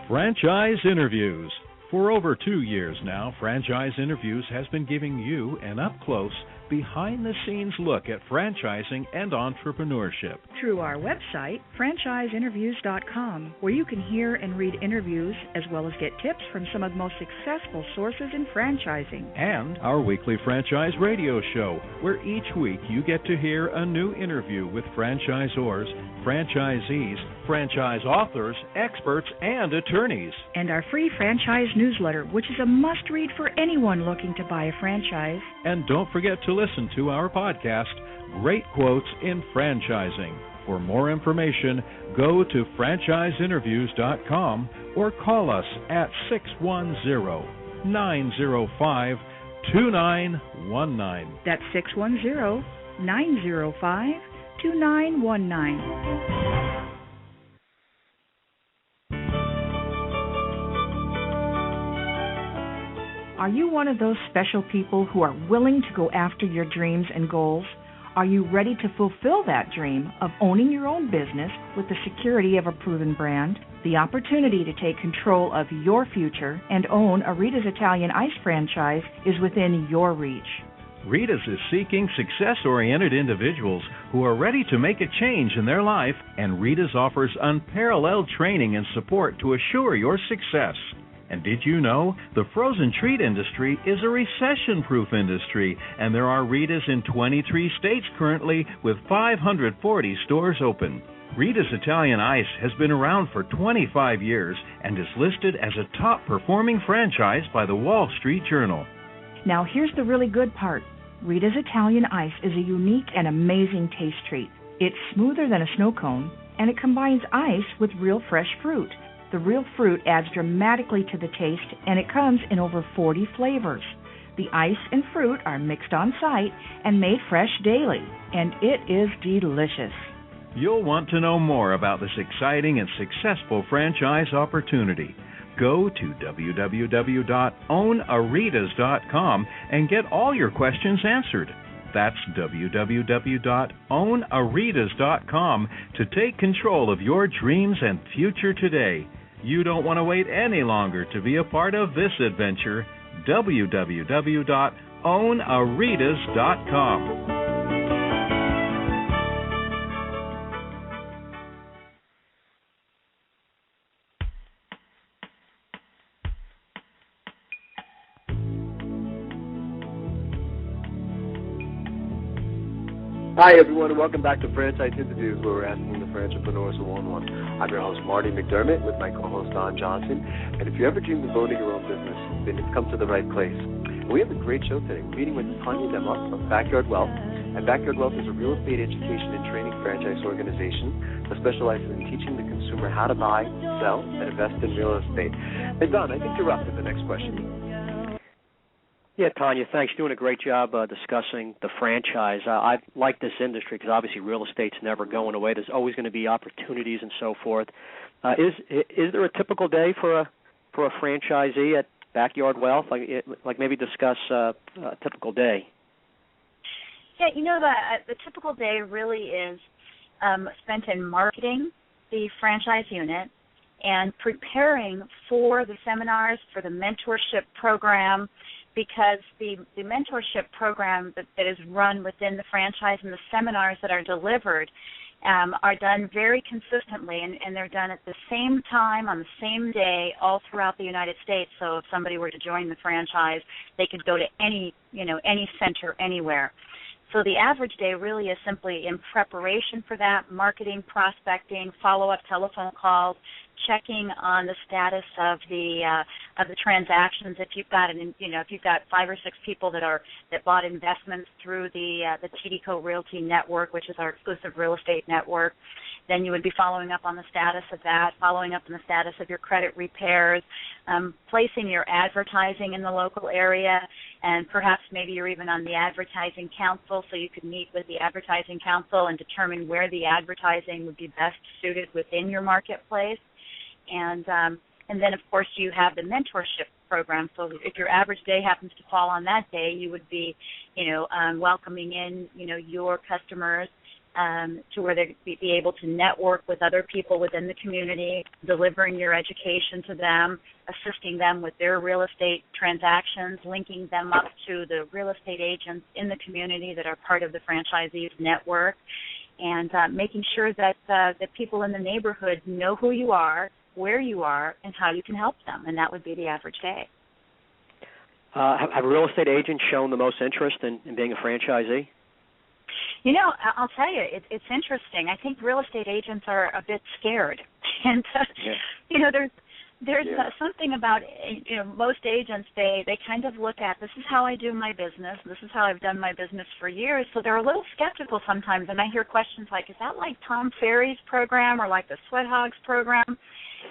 Franchise Interviews. For over 2 years now, Franchise Interviews has been giving you an up-close, behind-the-scenes look at franchising and entrepreneurship. Through our website, franchiseinterviews.com, where you can hear and read interviews as well as get tips from some of the most successful sources in franchising. And our weekly franchise radio show, where each week you get to hear a new interview with franchisors, franchisees, franchise authors, experts, and attorneys. And our free franchise newsletter, which is a must-read for anyone looking to buy a franchise. And don't forget to listen to our podcast, Great Quotes in Franchising. For more information, go to franchiseinterviews.com or call us at 610-905-2919. That's 610-905-2919. Are you one of those special people who are willing to go after your dreams and goals? Are you ready to fulfill that dream of owning your own business with the security of a proven brand? The opportunity to take control of your future and own a Rita's Italian Ice franchise is within your reach. Rita's is seeking success-oriented individuals who are ready to make a change in their life, and Rita's offers unparalleled training and support to assure your success. And did you know the frozen treat industry is a recession-proof industry, and there are Rita's in 23 states currently with 540 stores open. Rita's Italian Ice has been around for 25 years and is listed as a top-performing franchise by the Wall Street Journal. Now here's the really good part. Rita's Italian Ice is a unique and amazing taste treat. It's smoother than a snow cone, and it combines ice with real fresh fruit. The real fruit adds dramatically to the taste, and it comes in over 40 flavors. The ice and fruit are mixed on site and made fresh daily, and it is delicious. You'll want to know more about this exciting and successful franchise opportunity. Go to www.ownaritas.com and get all your questions answered. That's www.ownaritas.com to take control of your dreams and future today. You don't want to wait any longer to be a part of this adventure. www.ownaritas.com. Hi, everyone, and welcome back to Franchise Interviews, where we're asking the entrepreneurs who own one. I'm your host, Marty McDermott, with my co-host, Don Johnson. And if you ever dreamed of owning your own business, then you've come to the right place. And we have a great show today. We're meeting with Tanya Dema from Backyard Wealth. And Backyard Wealth is a real estate education and training franchise organization that specializes in teaching the consumer how to buy, sell, and invest in real estate. And Don, I think you're up with the next question. Yeah, Tanya, thanks. You're doing a great job discussing the franchise. I like this industry because obviously real estate's never going away. There's always going to be opportunities and so forth. Is there a typical day for a franchisee at Backyard Wealth? Like maybe discuss a typical day. Yeah, the typical day really is spent in marketing the franchise unit and preparing for the seminars, for the mentorship program, because the mentorship program that is run within the franchise and the seminars that are delivered are done very consistently, and they're done at the same time on the same day all throughout the United States. So if somebody were to join the franchise, they could go to any center anywhere. So the average day really is simply in preparation for that, marketing, prospecting, follow-up telephone calls, checking on the status of the transactions. If you've got if you've got 5 or 6 people that bought investments through the TDCO Realty Network, which is our exclusive real estate network, then you would be following up on the status of that, following up on the status of your credit repairs, placing your advertising in the local area, and perhaps maybe you're even on the advertising council, so you could meet with the advertising council and determine where the advertising would be best suited within your marketplace. And then, of course, you have the mentorship program. So if your average day happens to fall on that day, you would be, welcoming in, your customers to where they'd be able to network with other people within the community, delivering your education to them, assisting them with their real estate transactions, linking them up to the real estate agents in the community that are part of the franchisees network, and making sure that the people in the neighborhood know who you are, where you are, and how you can help them, and that would be the average day. Have real estate agents shown the most interest in being a franchisee? I'll tell you, it's interesting. I think real estate agents are a bit scared, and there's something about most agents. They kind of look at, this is how I do my business. This is how I've done my business for years. So they're a little skeptical sometimes, and I hear questions like, "Is that like Tom Ferry's program or like the Sweat Hogs program?"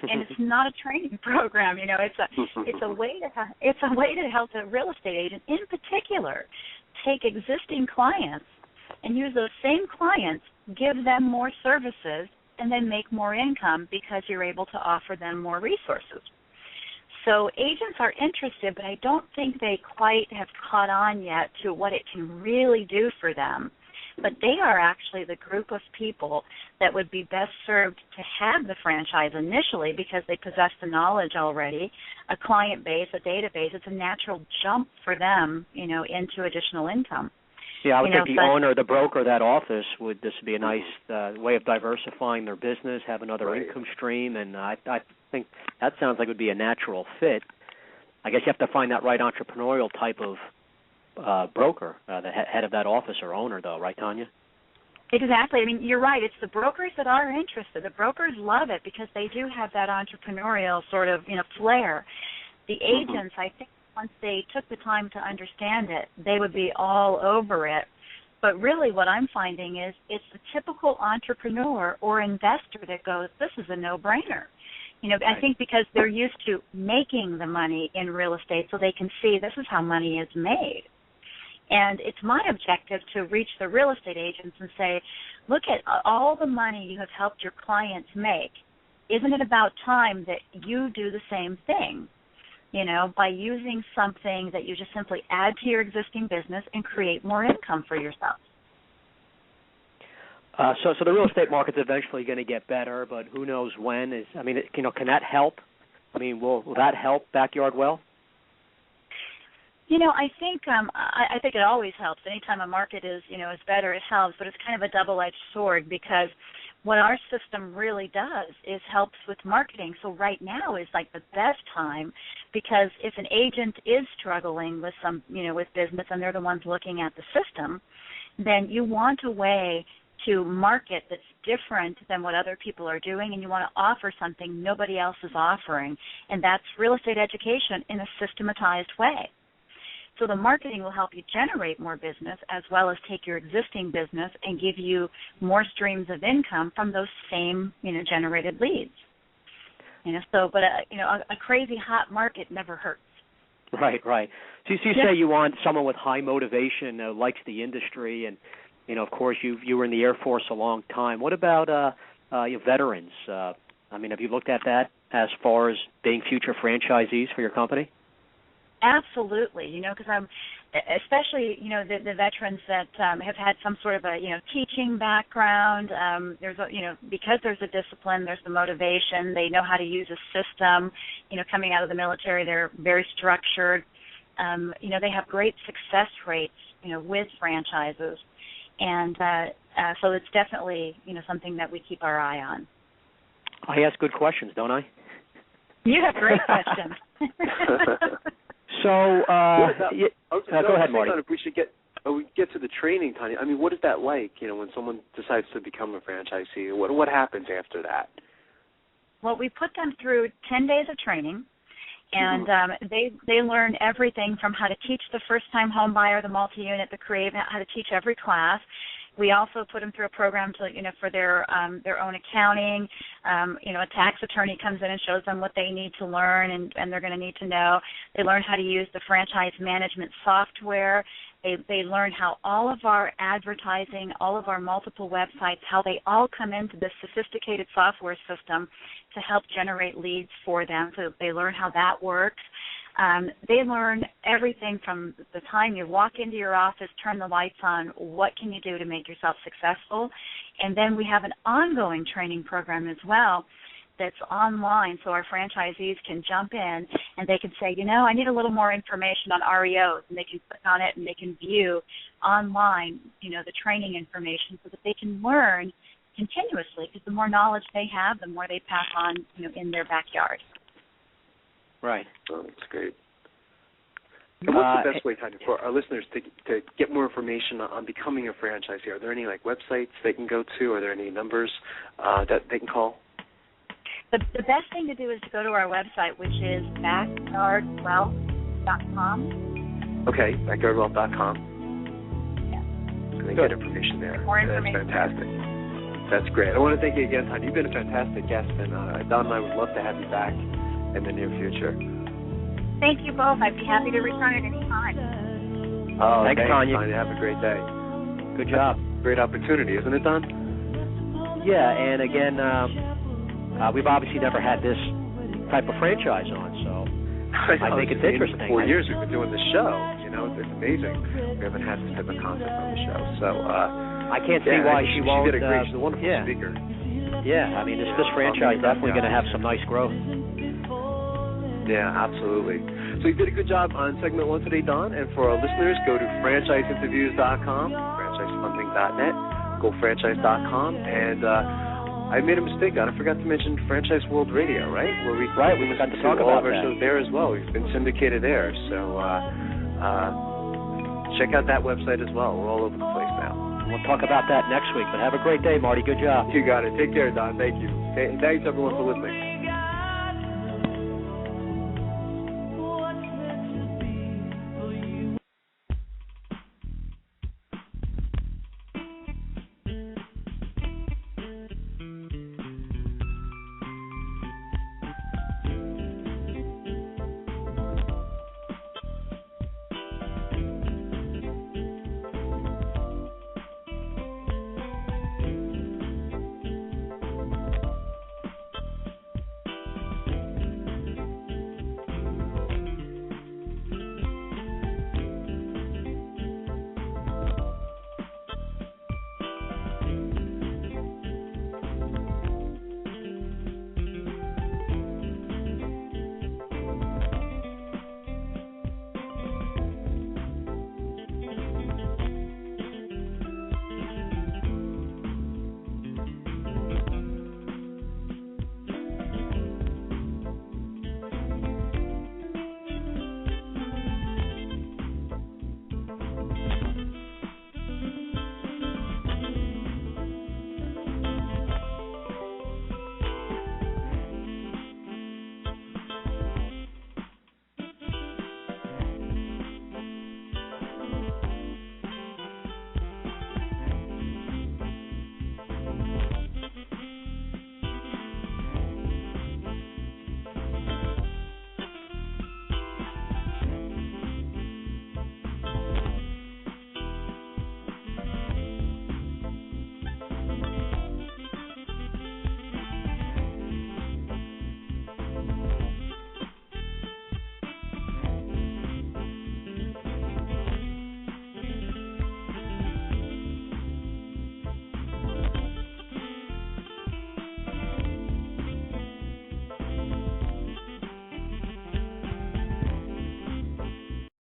And it's not a training program. It's a way to help a real estate agent, in particular, take existing clients and use those same clients, give them more services, and then make more income because you're able to offer them more resources. So agents are interested, but I don't think they quite have caught on yet to what it can really do for them. But they are actually the group of people that would be best served to have the franchise initially because they possess the knowledge already, a client base, a database. It's a natural jump for them, into additional income. Yeah, I would think the owner, the broker of that office would this be a nice way of diversifying their business, have another income stream, and I think that sounds like it would be a natural fit. I guess you have to find that right entrepreneurial type of broker, the head of that office or owner, though, right, Tanya? Exactly. I mean, you're right. It's the brokers that are interested. The brokers love it because they do have that entrepreneurial sort of, flair. The agents, I think, once they took the time to understand it, they would be all over it. But really what I'm finding is it's the typical entrepreneur or investor that goes, this is a no-brainer. I think because they're used to making the money in real estate so they can see this is how money is made. And it's my objective to reach the real estate agents and say, look at all the money you have helped your clients make. Isn't it about time that you do the same thing? By using something that you just simply add to your existing business and create more income for yourself. So the real estate market's eventually going to get better, but who knows when? Can that help? Will that help Backyard Wealth? I think it always helps. Anytime a market is better, it helps. But it's kind of a double-edged sword because what our system really does is helps with marketing. So right now is like the best time because if an agent is struggling with with business and they're the ones looking at the system, then you want a way to market that's different than what other people are doing, and you want to offer something nobody else is offering, and that's real estate education in a systematized way. So the marketing will help you generate more business as well as take your existing business and give you more streams of income from those same, generated leads. But a crazy hot market never hurts. Right. So you say you want someone with high motivation, likes the industry, and of course you were in the Air Force a long time. What about veterans? Have you looked at that as far as being future franchisees for your company? Absolutely, because I'm, especially, the veterans that have had some sort of a, teaching background. Because there's a discipline, there's the motivation. They know how to use a system. Coming out of the military, they're very structured. They have great success rates, with franchises, and so it's definitely, something that we keep our eye on. I ask good questions, don't I? You have great questions. So, go ahead, Marty. If we should get to the training, Tanya. What is that like? When someone decides to become a franchisee, what happens after that? Well, we put them through 10 days of training, and they learn everything from how to teach the first-time home buyer, the multi-unit, the creative, how to teach every class. We also put them through a program to, for their own accounting. A tax attorney comes in and shows them what they need to learn and they're going to need to know. They learn how to use the franchise management software. They learn how all of our advertising, all of our multiple websites, how they all come into this sophisticated software system to help generate leads for them. So they learn how that works. They learn everything from the time you walk into your office, turn the lights on, what can you do to make yourself successful. And then we have an ongoing training program as well that's online, so our franchisees can jump in and they can say, I need a little more information on REOs, and they can click on it and they can view online, the training information so that they can learn continuously, because the more knowledge they have, the more they pass on, in their backyard. Right. Oh, that's great. And what's the best way, Tanya, for our listeners to get more information on becoming a franchisee? Are there any websites they can go to? Are there any numbers that they can call? The best thing to do is to go to our website, which is backyardwealth.com. Okay, backyardwealth.com. Yeah. And then get information there. More information. That's fantastic. That's great. I want to thank you again, Tanya. You've been a fantastic guest, and Don and I would love to have you back in the near future. Thank you both. I'd be happy to return at any time. Oh, thanks, Tanya. Have a great day. Good job. Great opportunity, isn't it, Don? Yeah, and again, we've obviously never had this type of franchise on, so I think it's interesting. 4 years we've been doing the show. It's amazing. We haven't had this type of concept on the show. So I can't see why she won't. She did a great. She's a wonderful speaker. Yeah, this franchise definitely going to have some nice growth. Yeah, absolutely. So you did a good job on segment 1 today, Don. And for our listeners, go to franchiseinterviews.com, franchisefunding.net, gofranchise.com, and I made a mistake, Don. I forgot to mention Franchise World Radio, right? Where we got to talk about all of our shows there as well. We've been syndicated there, so check out that website as well. We're all over the place now. We'll talk about that next week. But have a great day, Marty. Good job. You got it. Take care, Don. Thank you. Thanks everyone for listening.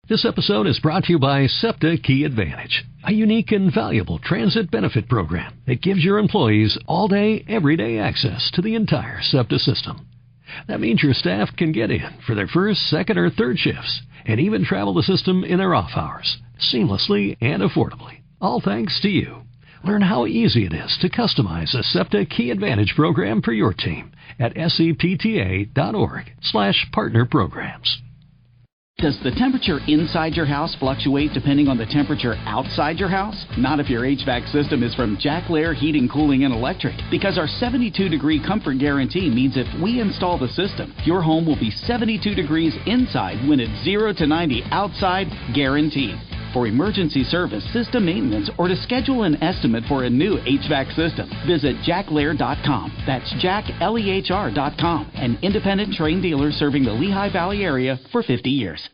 This episode is brought to you by SEPTA Key Advantage, a unique and valuable transit benefit program that gives your employees all-day, everyday access to the entire SEPTA system. That means your staff can get in for their first, second, or third shifts and even travel the system in their off hours, seamlessly and affordably, all thanks to you. Learn how easy it is to customize a SEPTA Key Advantage program for your team at septa.org/partnerprograms. Does the temperature inside your house fluctuate depending on the temperature outside your house? Not if your HVAC system is from Jack Lair Heating, Cooling, and Electric. Because our 72-degree comfort guarantee means if we install the system, your home will be 72 degrees inside when it's 0 to 90 outside, guaranteed. For emergency service, system maintenance, or to schedule an estimate for a new HVAC system, visit jacklair.com. That's jacklehr.com, an independent trained dealer serving the Lehigh Valley area for 50 years.